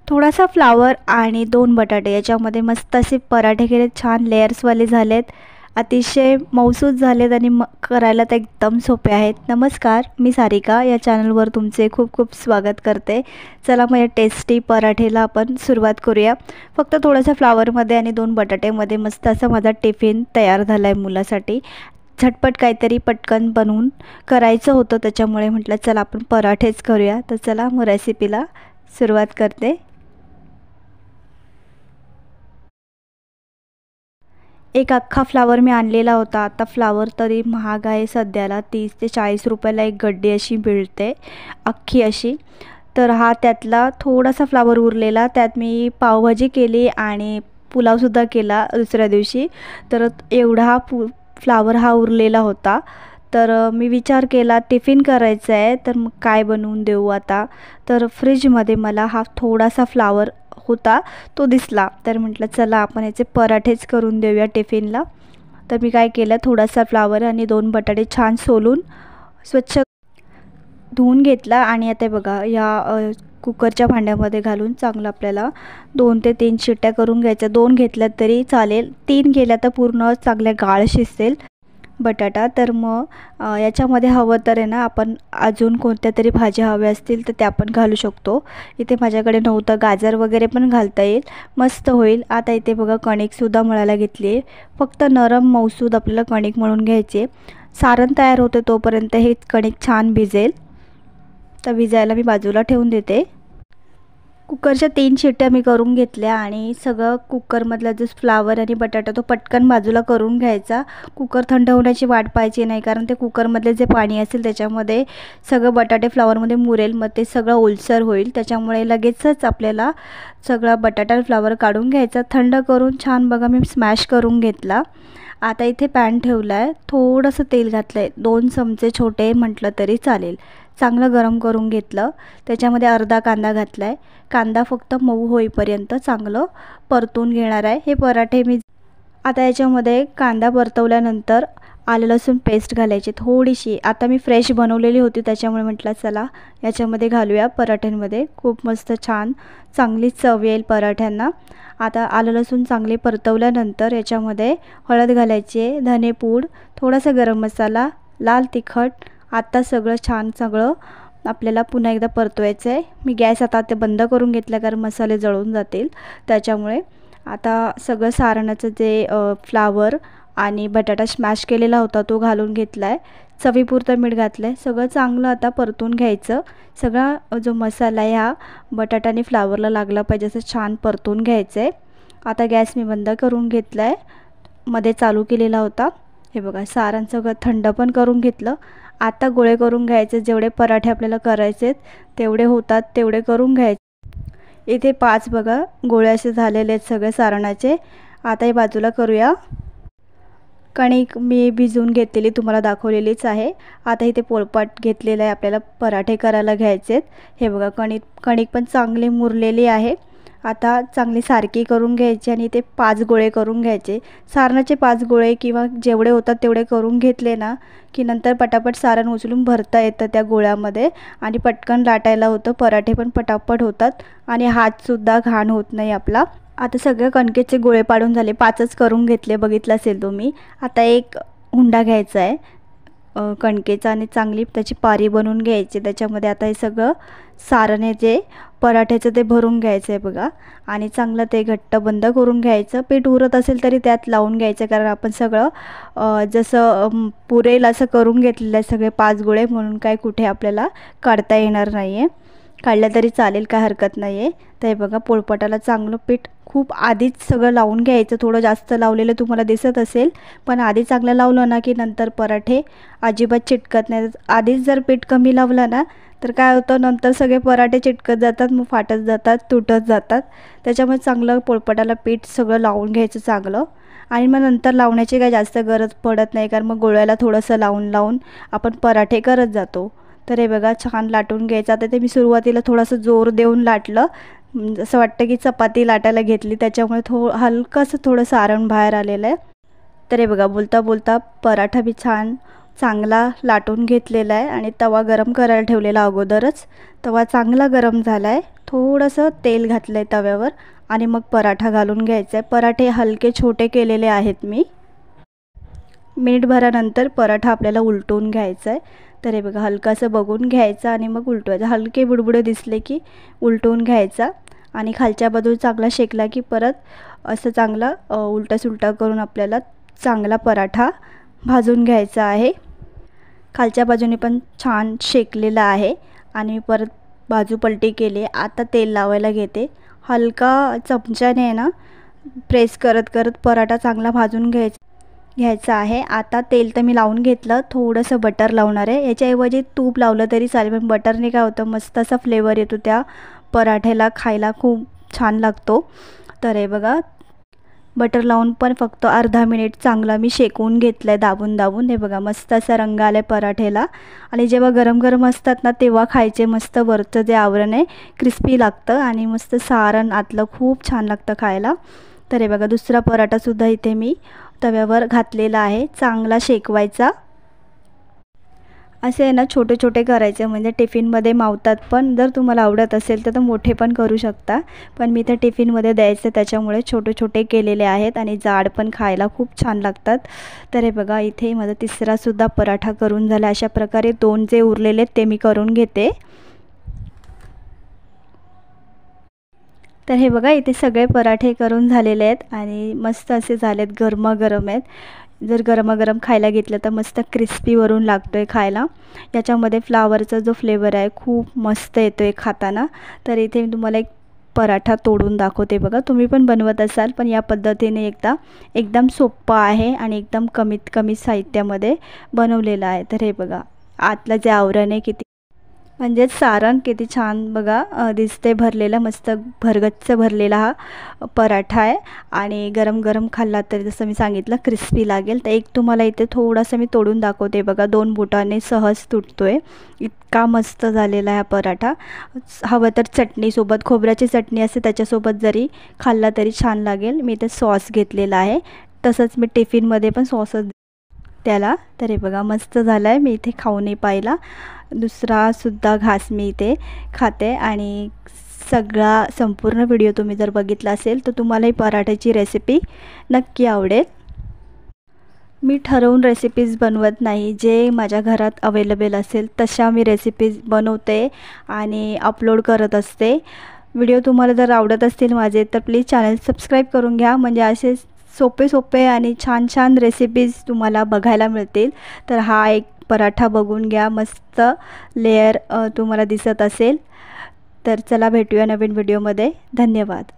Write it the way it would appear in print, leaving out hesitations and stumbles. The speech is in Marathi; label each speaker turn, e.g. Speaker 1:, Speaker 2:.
Speaker 1: थोडासा फ्लावर आणि 2 बटाटे याच्यामध्ये मस्त असे पराठे केले, छान लेयर्सवाले झालेत, अतिशय मऊसूत झालेत आणि करायला तर एकदम सोपे आहेत. नमस्कार, मी सारिका, या चॅनलवर तुमचे खूप खूप स्वागत करते. चला मग या टेस्टी पराठेला आपण सुरुवात करूया. फक्त थोडासा फ्लावरमध्ये आणि 2 बटाट्यामध्ये मस्त असा माझा टिफिन तयार झाला आहे मुलासाठी. झटपट काहीतरी पटकन बनवून करायचं होतं, त्याच्यामुळे म्हटलं चला आपण पराठेच करूया. तर चला मग रेसिपीला सुरुवात करते. एक अख्खा फ्लावर मी आणलेला होता. आता फ्लावर तरी महाग आहे सध्याला, 30 ते 40 रुपयाला एक गड्डी अशी मिळते अख्खी अशी. तर हा त्यातला थोडासा फ्लावर उरलेला, त्यात मी पावभाजी केली आणि पुलावसुद्धा केला दुसऱ्या दिवशी. तर एवढा फ्लावर हा उरलेला होता. तर मी विचार केला टिफिन करायचं आहे, तर मग काय बनवून देऊ आता. तर फ्रीजमध्ये मला हा थोडासा फ्लावर होता तो दिसला, तर म्हटलं चला आपण याचे पराठेच करून देऊया टिफिनला. तर मी काय केलं, थोडासा फ्लावर आणि 2 बटाटे छान सोलून स्वच्छ धुवून घेतला आणि आता बघा या कुकरच्या भांड्यामध्ये घालून चांगलं आपल्याला 2 ते 3 शिट्ट्या करून घ्यायच्या. 2 घेतल्या तरी चालेल, 3 केल्या तर पूर्ण चांगल्या गाळ शिजतील बटाटा. तर मग याच्यामध्ये हवं तर आहे ना, आपण अजून कोणत्या तरी भाज्या हव्या असतील तर त्या पण घालू शकतो. इथे माझ्याकडे नव्हतं, गाजर वगैरे पण घालता येईल, मस्त होईल. आता इथे बघा कणिकसुद्धा मळायला घेतली आहे. फक्त नरम मऊसूद आपल्याला कणिक मळून घ्यायचे. सारण तयार होते तोपर्यंत हे कणिक छान भिजेल. तर भिजायला मी बाजूला ठेवून देते. कुकरच्या 3 शिट्ट्या मी करून घेतल्या आणि सगळं कुकरमधला जो फ्लावर आणि बटाटा तो पटकन बाजूला करून घ्यायचा. कुकर थंड होण्याची वाट पाहायची नाही, कारण ते कुकरमधले जे पाणी असेल त्याच्यामध्ये सगळं बटाटे फ्लावरमध्ये मुरेल, मग ते सगळं ओलसर होईल. त्याच्यामुळे लगेचच आपल्याला सगळा बटाटा फ्लावर काढून घ्यायचा. थंड करून छान बघा मी स्मॅश करून घेतला. आता इथे पॅन ठेवला आहे, थोडंसं तेल घातलं आहे, 2 चमचे छोटे म्हटलं तरी चालेल. चांगलं गरम करून घेतलं. त्याच्यामध्ये अर्धा कांदा घातला आहे. कांदा फक्त मऊ होईपर्यंत चांगलं परतून घेणार आहे. हे पराठे मी आता याच्यामध्ये कांदा परतवल्यानंतर आलं लसूण पेस्ट घालायची थोडीशी. आता मी फ्रेश बनवलेली होती, त्याच्यामुळे म्हटलं चला याच्यामध्ये घालूया पराठ्यांमध्ये. खूप मस्त छान चांगली चव येईल पराठ्यांना. आता आलं लसूण चांगले परतवल्यानंतर याच्यामध्ये हळद घालायची, धनेपूड, थोडासा गरम मसाला, लाल तिखट. आता सगळं छान सगळं आपल्याला पुन्हा एकदा परतवायचं आहे. मी गॅस आता ते बंद करून घेतला, कारण मसाले जळून जातील त्याच्यामुळे. आता सगळं सारणाचं जे फ्लावर आणि बटाटा स्मॅश केलेला होता तो घालून घेतला आहे. चवीपुरतं मीठ घातलं आहे. सगळं चांगलं आता परतून घ्यायचं. सगळा जो मसाला आहे हा बटाटा आणि फ्लावरला लागला पाहिजे असं छान परतून घ्यायचं आहे. आता गॅस मी बंद करून घेतला आहे, मध्ये चालू केलेला होता. हे बघा सारण सगळं थंड पण करून घेतलं. आता गोळे करून घ्यायचे, जेवढे पराठे आपल्याला करायचे तेवढे होतात तेवढे करून घ्यायचे. इथे 5 बघा गोळे असे झालेले आहेत सगळे सारणाचे. आता हे बाजूला करूया. कणिक मी भिजवून घेतलेली तुम्हाला दाखवलेलीच आहे. आता इथे पोळपाट घेतलेला आहे, आपल्याला पराठे करायला घ्यायचे आहेत. हे बघा कणिक पण चांगली मुरलेली आहे. आता चांगली सारखी करून घ्यायची आणि ते 5 गोळे करून घ्यायचे. सारणाचे 5 गोळे किंवा जेवढे होतात तेवढे करून घेतले ना की नंतर पटापट सारण उचलून भरता येतं त्या गोळ्यामध्ये आणि पटकन लाटायला होतं. पराठे पण पटापट होतात आणि हातसुद्धा घाण होत नाही आपला. आता सगळे कणकेचे गोळे पाडून झाले, 5च करून घेतले, बघितलं असेल तुम्ही. आता एक हुंडा घ्यायचा आहे कणकेचा आणि चांगली त्याची पारी बनवून घ्यायची. त्याच्यामध्ये आता हे सगळं सारण आहे जे पराठ्याचं ते भरून घ्यायचं आहे बघा आणि चांगलं ते घट्ट बंद करून घ्यायचं. पीठ उरत असेल तरी त्यात लावून घ्यायचं, कारण आपण सगळं जसं पुरेल असं करून घेतलेलं आहे सगळे 5 गोळे, म्हणून काय कुठे आपल्याला काढता येणार नाही आहे. काढलं तरी चालेल, काय हरकत नाही आहे. तर हे बघा पोळपाटाला चांगलं पीठ खूप आधीच सगळं लावून घ्यायचं. थोडं जास्त लावलेलं तुम्हाला दिसत असेल, पण आधी चांगलं लावलं ना की नंतर पराठे अजिबात चिटकत नाही. आधीच जर पीठ कमी लावलं ना तर काय होतं, नंतर सगळे पराठे चिटकत जातात, मग फाटत जातात, तुटत जातात. त्याच्यामुळे चांगलं पोळपाटाला पीठ सगळं लावून घ्यायचं चांगलं. आणि मग नंतर लावण्याची काय जास्त गरज पडत नाही, कारण मग गोळ्याला थोडंसं लावून आपण पराठे करत जातो. तर हे बघा छान लाटून घ्यायचं. आता ते मी सुरुवातीला थोडंसं जोर देऊन लाटलं, असं वाटतं की चपाती लाटायला घेतली, त्याच्यामुळे हलकंसं थोडं सारण बाहेर आलेलं आहे. तर हे बघा बोलता बोलता पराठा बी छान चांगला लाटून घेतलेला आहे आणि तवा गरम करायला ठेवलेला अगोदरच. तवा चांगला गरम झाला आहे. थोडंसं तेल घातलं आहे तव्यावर आणि मग पराठा घालून घ्यायचा आहे. पराठे हलके छोटे केलेले आहेत मी. मिनिटभरानंतर पराठा आपल्याला उलटवून घ्यायचा आहे. तर हे बघा हलकासं बघून घ्यायचं आणि मग उलटवायचं. हलके बुडबुडे दिसले की उलटवून घ्यायचा आणि खालच्या बाजूला चांगला शेकला की परत असं चांगला उलटा सुलटा करून आपल्याला चांगला पराठा भाजून घ्यायचा आहे. खालच्या बाजूने पण छान शेकलेला आहे आणि परत बाजू पलटी केली. आता तेल लावायला घेते. हलका चमच्याने आहे ना प्रेस करत करत पराठा चांगला भाजून घ्यायचा आहे. आता तेल तर मी लावून घेतलं. थोडंसं बटर लावणार आहे. याच्याऐवजी तूप लावलं तरी चालेल, पण बटरने काय होतं मस्त असा फ्लेवर येतो त्या पराठ्याला, खायला खूप छान लागतो. तर हे बघा बटर लावून पण फक्त अर्धा मिनिट चांगला मी शेकवून घेतलं आहे दाबून दाबून. हे बघा मस्त असा रंग आला आहे पराठ्याला. आणि जेव्हा गरम गरम असतात ना तेव्हा खायचे. मस्त वरचं जे आवरण आहे क्रिस्पी लागतं आणि मस्त सारण आतलं खूप छान लागतं खायला. तर हे बघा दुसरा पराठासुद्धा इथे मी तव्यावर घातलेला आहे. चांगला शेकवायचा. असे आहे ना छोटे छोटे करायचे म्हणजे टिफिनमध्ये मावतात पण. जर तुम्हाला आवडत असेल तर मोठे पण करू शकता, पण मी तर टिफिनमध्ये द्यायचे त्याच्यामुळे छोटे छोटे केलेले आहेत आणि जाड पण खायला खूप छान लागतात. तर हे बघा इथे माझा तिसरासुद्धा पराठा करून झाला. अशा प्रकारे 2 जे उरलेले आहेत ते मी करून घेते. तर हे बघा इथे सगळे पराठे करून झालेले आहेत आणि मस्त असे झालेत, गरमागरम आहेत. जर गरमागरम खायला घेतलं तर मस्त क्रिस्पी वरून लागतो आहे खायला. याच्यामध्ये फ्लावरचा जो फ्लेवर आहे खूप मस्त येतो आहे खाताना. तर इथे मी तुम्हाला एक पराठा तोडून दाखवते बघा. तुम्ही पण बनवत असाल पण या पद्धतीने एकदम सोपं आहे आणि एकदम कमीत कमी साहित्यामध्ये बनवलेलं आहे. तर हे बघा आतलं जे आवरण आहे किती म्हणजेच सारण किती छान बघा दिसते. भरलेला मस्त भरगच्च भरलेला हा पराठा आहे आणि गरम गरम खाल्ला तरी जसं मी सांगितलं क्रिस्पी लागेल. तर एक तुम्हाला इथे थोडासा मी तोडून दाखवते बघा. 2 बोटाने सहज तुटतो आहे. इतका मस्त झालेला आहे हा पराठा. हवं तर चटणीसोबत, खोबऱ्याची चटणी असते त्याच्यासोबत जरी खाल्ला तरी छान लागेल. मी इथे सॉस घेतलेला आहे. तसंच मी टिफिनमध्ये पण सॉसच त्याला. तर हे बघा मस्त झालं आहे. मी इथे खाऊनही पाहिला. दुसरासुद्धा घास मी इथे खाते आणि सगळा संपूर्ण व्हिडिओ तुम्ही जर बघितला असेल तर तुम्हाला ही पराठ्याची रेसिपी नक्की आवडेल. मी ठरवून रेसिपीज बनवत नाही. जे माझ्या घरात अवेलेबल असेल तशा मी रेसिपीज बनवते आणि अपलोड करत असते. व्हिडिओ तुम्हाला जर आवडत असतील माझे तर प्लीज चॅनल सबस्क्राईब करून घ्या. म्हणजे असे सोपे सोपे आणि छान छान रेसिपीज तुम्हाला बघायला मिळतील. तर हा एक पराठा बघून घ्या. मस्त लेयर तुम्हाला दिसत असेल. तर चला भेटूया नवीन व्हिडिओमध्ये. धन्यवाद.